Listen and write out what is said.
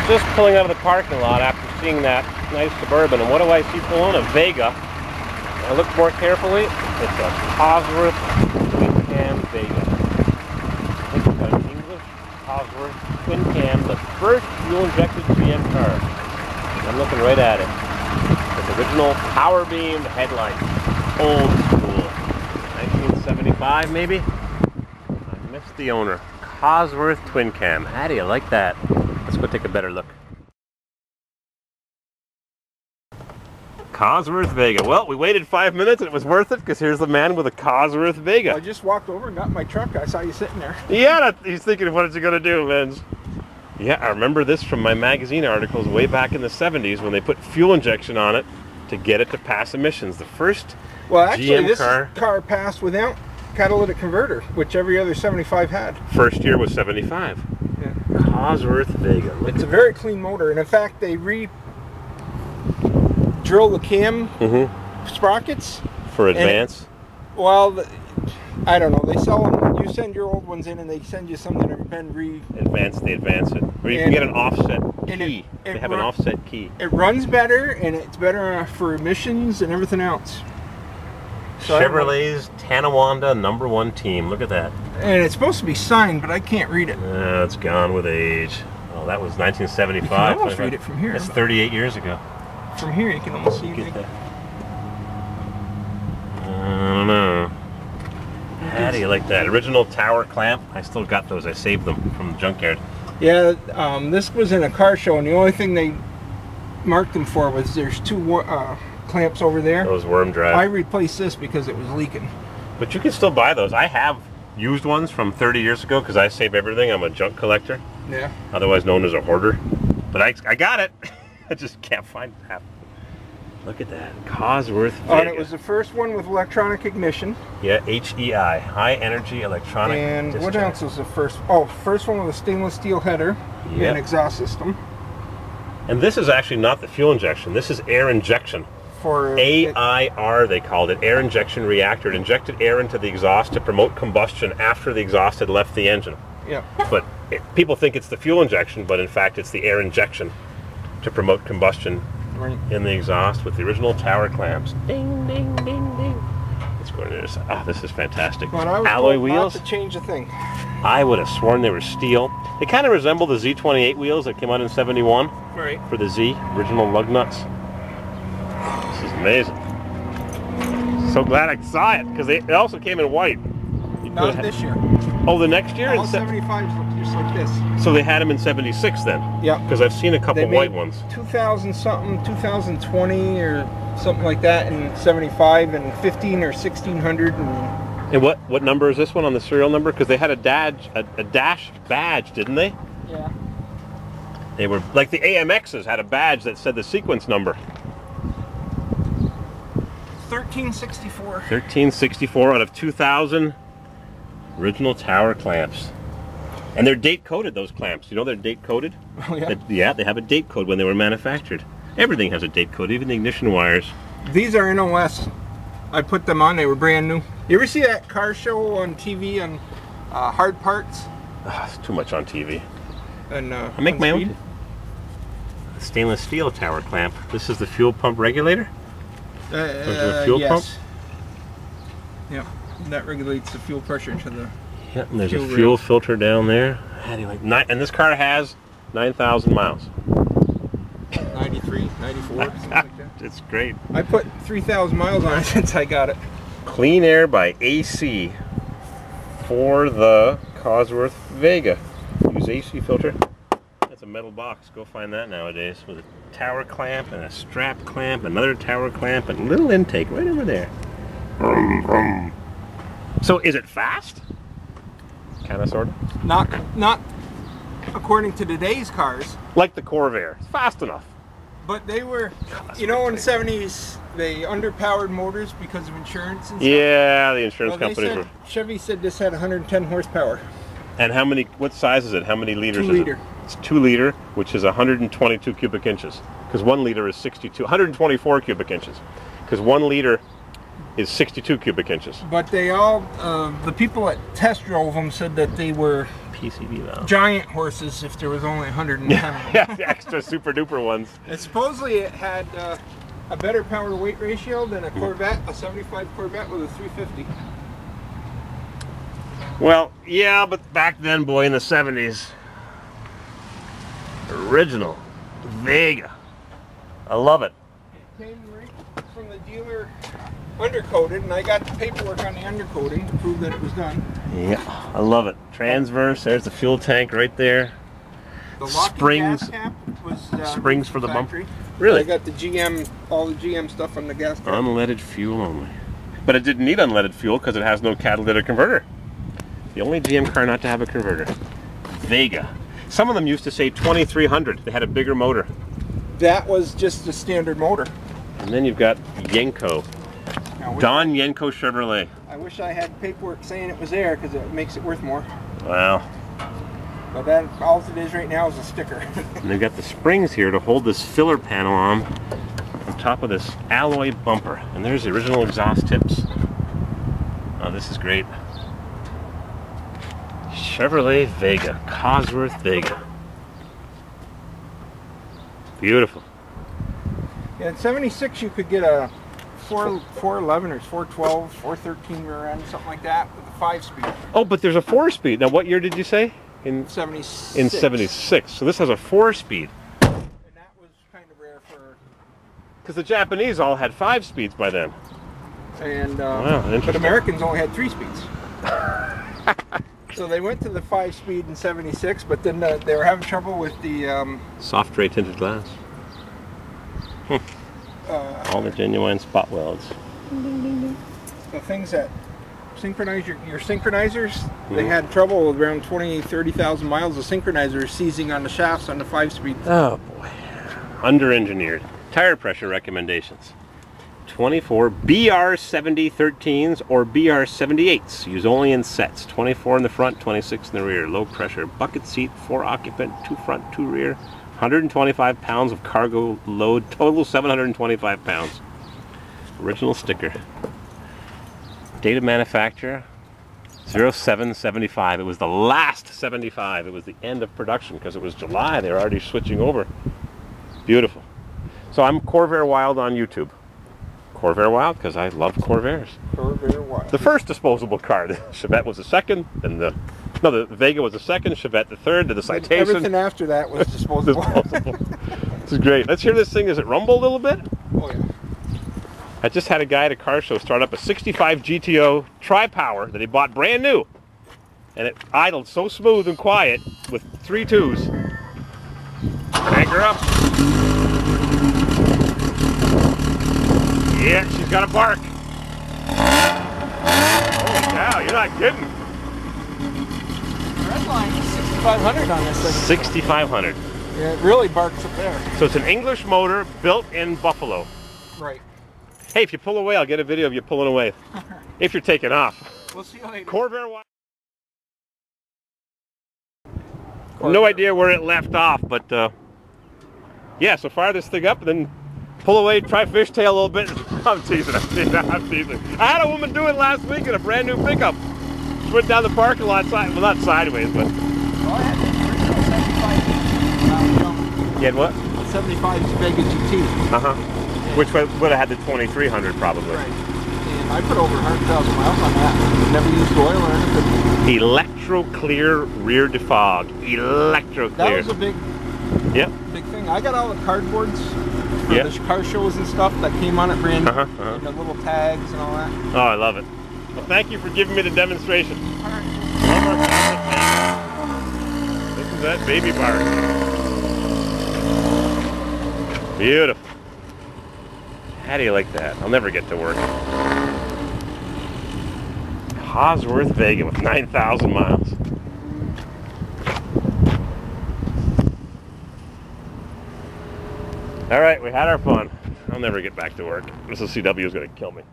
Just pulling out of the parking lot after seeing that nice Suburban, and what do I see pulling? A Vega. I look more carefully, it's a Cosworth twin cam Vega. I think it's got an English Cosworth twin cam, the first fuel-injected GM car. I'm looking right at it. With original power beam headlights, old school, 1975 maybe. I missed the owner. Cosworth twin cam. How do you like that? Let's go take a better look. Cosworth Vega. Well, we waited 5 minutes and it was worth it because here's the man with a Cosworth Vega. Well, I just walked over and got in my truck. I saw you sitting there. Yeah, he's thinking, what is he going to do, Vince? Yeah, I remember this from my magazine articles way back in the 70s when they put fuel injection on it to get it to pass emissions. The first GM this car passed without catalytic converter, which every other 75 had. First year was 75. Yeah. Cosworth Vega. It's a very clean motor, and in fact, they drill the cam sprockets for advance. Well, I don't know. They sell them. You send your old ones in, and they send you some that have been advanced. They advance it, or you can get an offset key. They have an offset key. It runs better, and it's better for emissions and everything else. So Chevrolet's Tonawanda #1 team. Look at that. And it's supposed to be signed, but I can't read it. It's gone with age. Oh, that was 1975. You can almost read it from here. That's 38 years ago. From here, you can almost see it. I don't know. How do you like that? Original tower clamp. I still got those. I saved them from the junkyard. Yeah, this was in a car show, and the only thing they marked them for was there's two clamps over there. Those worm drive. I replaced this because it was leaking. But you can still buy those. I have used ones from 30 years ago because I save everything. I'm a junk collector. Yeah. Otherwise known as a hoarder. But I got it. I just can't find it. Look at that. Cosworth Vega. And it was the first one with electronic ignition. Yeah, HEI. High Energy Electronic And Discharge. what else was the first? Oh, first one with a stainless steel header and exhaust system. And this is actually not the fuel injection. This is air injection. For AIR, they called it. Air injection reactor. It injected air into the exhaust to promote combustion after the exhaust had left the engine. Yeah. But people think it's the fuel injection, but in fact it's the air injection to promote combustion in the exhaust with the original tower clamps. Ding, ding, ding, ding. Let's go into this. Oh, this is fantastic. Alloy wheels. Not to change a thing. I would have sworn they were steel. They kind of resemble the Z28 wheels that came out in '71. Right. For the Z, original lug nuts. This is amazing. So glad I saw it because it also came in white. Not this year. Oh, the next year? All 75s look just like this. So they had them in '76 then? Yeah. Because I've seen a couple white ones. 2000 something, 2020 or something like that in '75, and 15 or 1600. And what number is this one on the serial number? Because they had a dash badge, didn't they? Yeah. They were like the AMXs had a badge that said the sequence number. 1364. 1364 out of 2000 original tower clamps. And they're date coded, those clamps. You know they're date coded? Oh yeah? Yeah, they have a date code when they were manufactured. Everything has a date code, even the ignition wires. These are NOS. I put them on, they were brand new. You ever see that car show on TV on hard parts? It's too much on TV. And I make my own. Stainless steel tower clamp. This is the fuel pump regulator? Fuel pump? Yep, that regulates the fuel pressure to the and there's a fuel filter down there. And this car has 9,000 miles. 93, 94, something like that. It's great. I put 3,000 miles on it since I got it. Clean air by AC for the Cosworth Vega. Use AC filter. That's a metal box. Go find that nowadays with a tower clamp and a strap clamp, another tower clamp, and a little intake right over there. So is it fast? Kind of, sort of. Not according to today's cars. Like the Corvair. It's fast enough. But they were, you know, in the 70s, they underpowered motors because of insurance and stuff. Yeah, the insurance companies were. Chevy said this had 110 horsepower. And how many, what size is it? How many liters 2 liter. is it? It's 2 liter, which is 122 cubic inches. Because 1 liter is 124 cubic inches. Because 1 liter is 62 cubic inches. But they all, the people that test drove them said that they were PCV valve. Giant horses if there was only 110. Yeah, the extra super duper ones. And supposedly it had a better power weight ratio than a Corvette, a 75 Corvette with a 350. Well, yeah, but back then, boy, in the 70s, original Vega. I love it. It came right from the dealer undercoated, and I got the paperwork on the undercoating to prove that it was done. Yeah, I love it. Transverse, there's the fuel tank right there. The locking Springs. gas cap was Springs for the bumper. factory. Really? I got the GM, all the GM stuff on the gas cap. Unleaded fuel only. But it didn't need unleaded fuel because it has no catalytic converter. The only GM car not to have a converter. Vega. Some of them used to say 2300. They had a bigger motor. That was just a standard motor. And then you've got Yenko. Don Yenko Chevrolet. I wish I had paperwork saying it was there because it makes it worth more. Wow. But that, all it is right now is a sticker. And they've got the springs here to hold this filler panel on top of this alloy bumper. And there's the original exhaust tips. Oh, this is great. Chevrolet Vega, Cosworth Vega. Beautiful. Yeah, in 76 you could get a 411 or 412, 413 rear end, something like that, with a 5-speed. Oh, but there's a 4-speed. Now, what year did you say? In 76. In 76. So this has a 4-speed. And that was kind of rare for... Because the Japanese all had 5 speeds by then. And wow, but Americans only had 3 speeds. So they went to the 5-speed in 76, but then they were having trouble with the... soft tray tinted glass. All the genuine spot welds. The things that synchronize your synchronizers, they had trouble with around 30,000 miles of synchronizers seizing on the shafts on the 5-speed. Oh boy. Under-engineered. Tire pressure recommendations. 24 BR7013s or BR78s. Use only in sets. 24 in the front, 26 in the rear. Low pressure. Bucket seat, 4 occupant, 2 front, 2 rear. 125 pounds of cargo load. Total 725 pounds. Original sticker. Date of manufacture 0775. It was the last 75. It was the end of production because it was July. They were already switching over. Beautiful. So I'm CORVAIRWILD on YouTube. CORVAIRWILD because I love Corvairs. CORVAIRWILD. The first disposable car. The Chevette was the second, and the Vega was the second, Chevette the third, then the Citation. Everything after that was disposable. This is great. Let's hear this thing. Does it rumble a little bit? Oh yeah. I just had a guy at a car show start up a 65 GTO tri-power that he bought brand new. And it idled so smooth and quiet with 3 2s. Crank her up. Yeah, she's got a bark. Holy cow, you're not kidding. Red line is 6,500 on this thing. 6,500. Yeah, it really barks up there. So it's an English motor built in Buffalo. Right. Hey, if you pull away, I'll get a video of you pulling away. If you're taking off. We'll see you later. CORVAIRWILD. No idea where it left off, but yeah, so fire this thing up and then pull away, try fishtail a little bit. I'm teasing. I had a woman do it last week in a brand new pickup. She went down the parking lot, well, not sideways, but... Well, I had the 75. You had what? 75 Vega GT. Uh-huh. Which would have had the 2300 probably. Right. And I put over 100,000 miles on that. Never used oil or anything. Electro clear rear defog. Electro clear. That was a big thing. I got all the cardboards for the car shows and stuff that came on it brand new. And the little tags and all that. Oh, I love it. Well, thank you for giving me the demonstration. All right. This is that baby bark. Beautiful. How do you like that? I'll never get to work. Cosworth Vega with 9,000 miles. All right, we had our fun. I'll never get back to work. This CW is going to kill me.